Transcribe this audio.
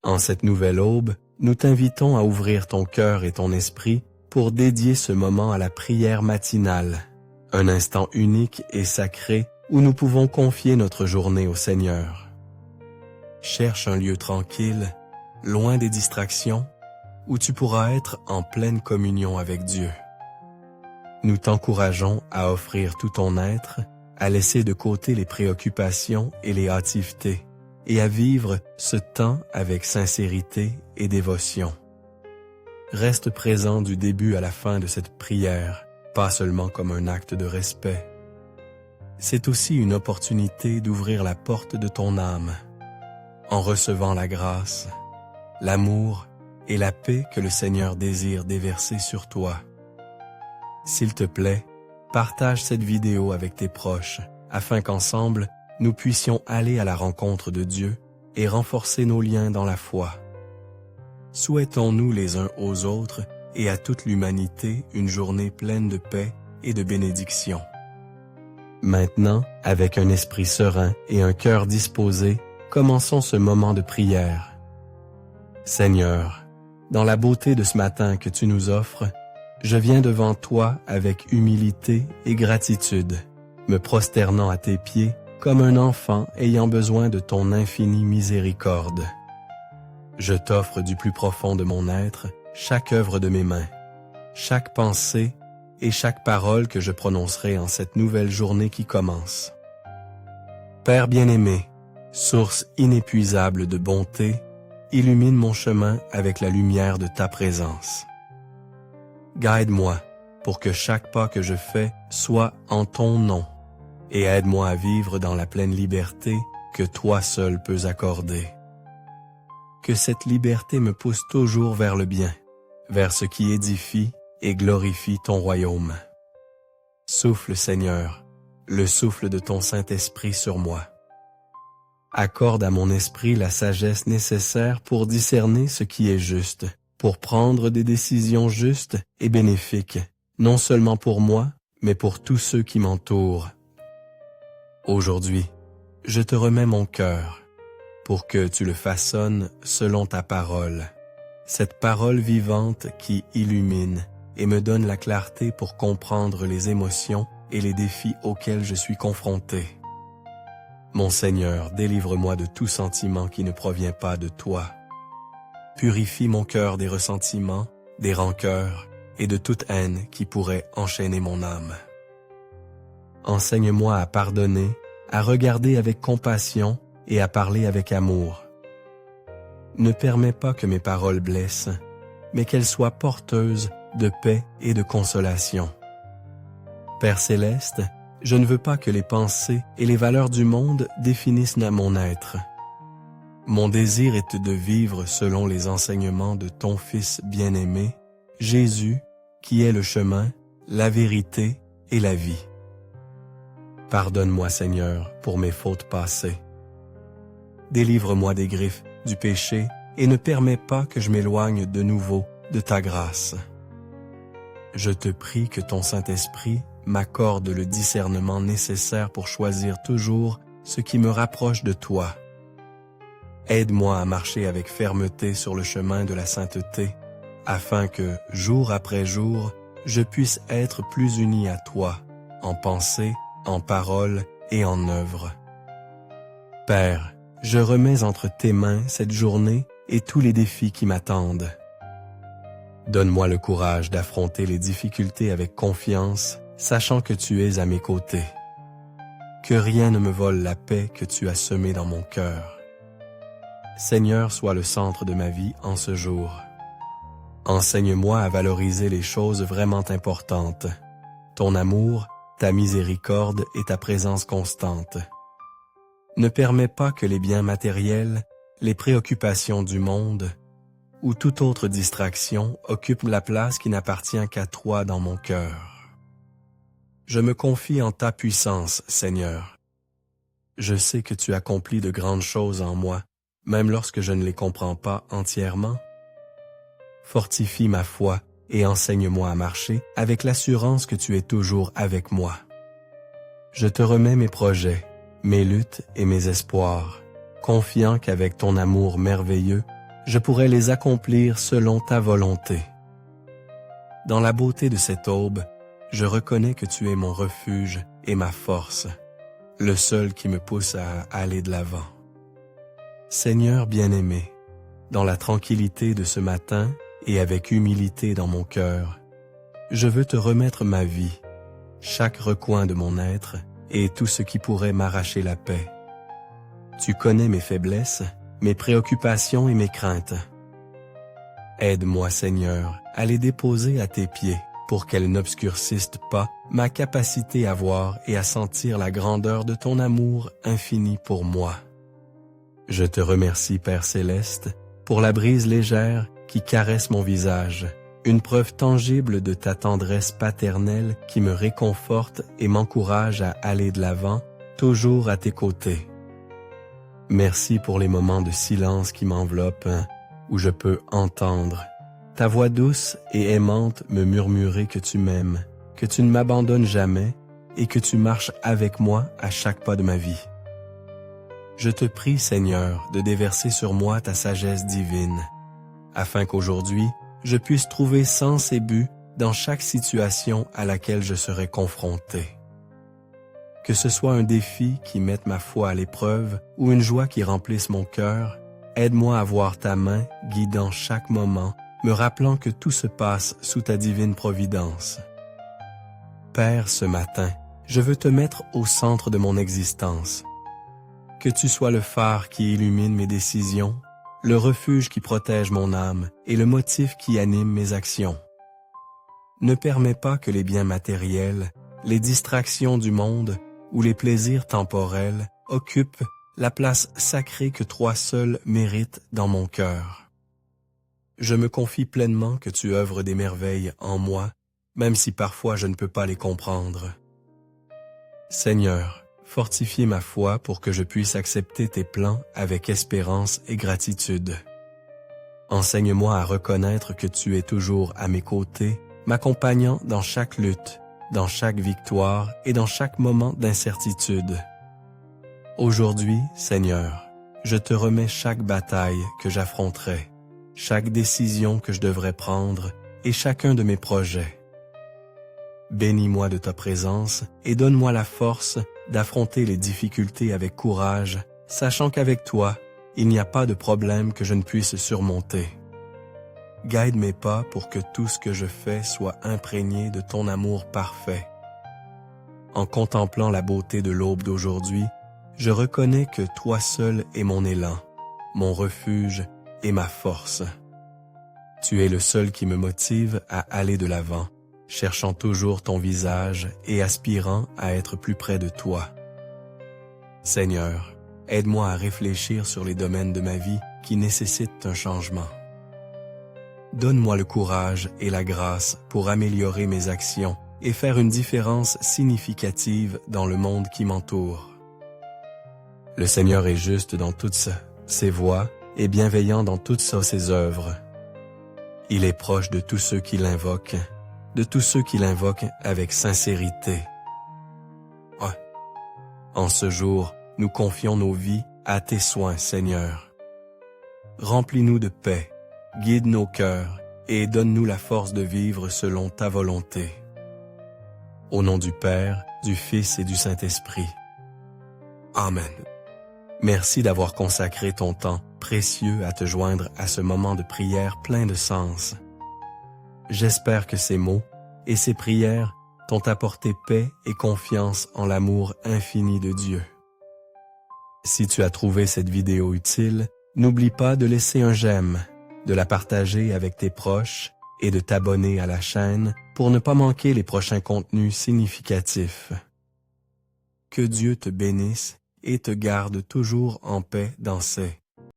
En cette nouvelle aube, nous t'invitons à ouvrir ton cœur et ton esprit pour dédier ce moment à la prière matinale, un instant unique et sacré où nous pouvons confier notre journée au Seigneur. Cherche un lieu tranquille, loin des distractions, où tu pourras être en pleine communion avec Dieu. Nous t'encourageons à offrir tout ton être, à laisser de côté les préoccupations et les hâtivetés, et à vivre ce temps avec sincérité et dévotion. Reste présent du début à la fin de cette prière, pas seulement comme un acte de respect. C'est aussi une opportunité d'ouvrir la porte de ton âme, en recevant la grâce, l'amour et la paix que le Seigneur désire déverser sur toi. S'il te plaît, partage cette vidéo avec tes proches, afin qu'ensemble, nous puissions aller à la rencontre de Dieu et renforcer nos liens dans la foi. Souhaitons-nous les uns aux autres et à toute l'humanité une journée pleine de paix et de bénédiction. Maintenant, avec un esprit serein et un cœur disposé, commençons ce moment de prière. Seigneur, dans la beauté de ce matin que tu nous offres, je viens devant toi avec humilité et gratitude, me prosternant à tes pieds comme un enfant ayant besoin de ton infinie miséricorde. Je t'offre du plus profond de mon être chaque œuvre de mes mains, chaque pensée et chaque parole que je prononcerai en cette nouvelle journée qui commence. Père bien-aimé, source inépuisable de bonté, illumine mon chemin avec la lumière de ta présence. Guide-moi pour que chaque pas que je fais soit en ton nom et aide-moi à vivre dans la pleine liberté que toi seul peux accorder. Que cette liberté me pousse toujours vers le bien, vers ce qui édifie et glorifie ton royaume. Souffle, Seigneur, le souffle de ton Saint-Esprit sur moi. Accorde à mon esprit la sagesse nécessaire pour discerner ce qui est juste, pour prendre des décisions justes et bénéfiques, non seulement pour moi, mais pour tous ceux qui m'entourent. Aujourd'hui, je te remets mon cœur, pour que tu le façonnes selon ta parole, cette parole vivante qui illumine et me donne la clarté pour comprendre les émotions et les défis auxquels je suis confronté. Mon Seigneur, délivre-moi de tout sentiment qui ne provient pas de toi. Purifie mon cœur des ressentiments, des rancœurs et de toute haine qui pourrait enchaîner mon âme. Enseigne-moi à pardonner, à regarder avec compassion et à parler avec amour. Ne permets pas que mes paroles blessent, mais qu'elles soient porteuses de paix et de consolation. Père céleste, je ne veux pas que les pensées et les valeurs du monde définissent mon être. Mon désir est de vivre selon les enseignements de ton Fils bien-aimé, Jésus, qui est le chemin, la vérité et la vie. Pardonne-moi, Seigneur, pour mes fautes passées. Délivre-moi des griffes du péché et ne permets pas que je m'éloigne de nouveau de ta grâce. Je te prie que ton Saint-Esprit m'accorde le discernement nécessaire pour choisir toujours ce qui me rapproche de toi. Aide-moi à marcher avec fermeté sur le chemin de la sainteté, afin que, jour après jour, je puisse être plus uni à toi, en pensée, en parole et en œuvre. Père, je remets entre tes mains cette journée et tous les défis qui m'attendent. Donne-moi le courage d'affronter les difficultés avec confiance, sachant que tu es à mes côtés. Que rien ne me vole la paix que tu as semée dans mon cœur. Seigneur, sois le centre de ma vie en ce jour. Enseigne-moi à valoriser les choses vraiment importantes, ton amour, ta miséricorde et ta présence constante. Ne permets pas que les biens matériels, les préoccupations du monde ou toute autre distraction occupent la place qui n'appartient qu'à toi dans mon cœur. Je me confie en ta puissance, Seigneur. Je sais que tu accomplis de grandes choses en moi, même lorsque je ne les comprends pas entièrement. Fortifie ma foi et enseigne-moi à marcher avec l'assurance que tu es toujours avec moi. Je te remets mes projets, mes luttes et mes espoirs, confiant qu'avec ton amour merveilleux, je pourrais les accomplir selon ta volonté. Dans la beauté de cette aube, je reconnais que tu es mon refuge et ma force, le seul qui me pousse à aller de l'avant. Seigneur bien-aimé, dans la tranquillité de ce matin et avec humilité dans mon cœur, je veux te remettre ma vie, chaque recoin de mon être et tout ce qui pourrait m'arracher la paix. Tu connais mes faiblesses, mes préoccupations et mes craintes. Aide-moi, Seigneur, à les déposer à tes pieds pour qu'elles n'obscurcissent pas ma capacité à voir et à sentir la grandeur de ton amour infini pour moi. Je te remercie, Père Céleste, pour la brise légère qui caresse mon visage, une preuve tangible de ta tendresse paternelle qui me réconforte et m'encourage à aller de l'avant, toujours à tes côtés. Merci pour les moments de silence qui m'enveloppent, où je peux entendre ta voix douce et aimante me murmurer que tu m'aimes, que tu ne m'abandonnes jamais et que tu marches avec moi à chaque pas de ma vie. Je te prie, Seigneur, de déverser sur moi ta sagesse divine, afin qu'aujourd'hui, je puisse trouver sens et but dans chaque situation à laquelle je serai confronté. Que ce soit un défi qui mette ma foi à l'épreuve ou une joie qui remplisse mon cœur, aide-moi à voir ta main guidant chaque moment, me rappelant que tout se passe sous ta divine providence. Père, ce matin, je veux te mettre au centre de mon existence. Que tu sois le phare qui illumine mes décisions, le refuge qui protège mon âme et le motif qui anime mes actions. Ne permets pas que les biens matériels, les distractions du monde ou les plaisirs temporels occupent la place sacrée que toi seul mérites dans mon cœur. Je me confie pleinement que tu œuvres des merveilles en moi, même si parfois je ne peux pas les comprendre. Seigneur, fortifie ma foi pour que je puisse accepter tes plans avec espérance et gratitude. Enseigne-moi à reconnaître que tu es toujours à mes côtés, m'accompagnant dans chaque lutte, dans chaque victoire et dans chaque moment d'incertitude. Aujourd'hui, Seigneur, je te remets chaque bataille que j'affronterai, chaque décision que je devrais prendre et chacun de mes projets. Bénis-moi de ta présence et donne-moi la force d'affronter les difficultés avec courage, sachant qu'avec toi, il n'y a pas de problème que je ne puisse surmonter. Guide mes pas pour que tout ce que je fais soit imprégné de ton amour parfait. En contemplant la beauté de l'aube d'aujourd'hui, je reconnais que toi seul es mon élan, mon refuge et ma force. Tu es le seul qui me motive à aller de l'avant, cherchant toujours ton visage et aspirant à être plus près de toi. Seigneur, aide-moi à réfléchir sur les domaines de ma vie qui nécessitent un changement. Donne-moi le courage et la grâce pour améliorer mes actions et faire une différence significative dans le monde qui m'entoure. Le Seigneur est juste dans toutes ses voies et bienveillant dans toutes ses œuvres. Il est proche de tous ceux qui l'invoquent, avec sincérité. En ce jour, nous confions nos vies à tes soins, Seigneur. Remplis-nous de paix, guide nos cœurs et donne-nous la force de vivre selon ta volonté. Au nom du Père, du Fils et du Saint-Esprit. Amen. Merci d'avoir consacré ton temps précieux à te joindre à ce moment de prière plein de sens. J'espère que ces mots et ces prières t'ont apporté paix et confiance en l'amour infini de Dieu. Si tu as trouvé cette vidéo utile, n'oublie pas de laisser un j'aime, de la partager avec tes proches et de t'abonner à la chaîne pour ne pas manquer les prochains contenus significatifs. Que Dieu te bénisse et te garde toujours en paix dans ses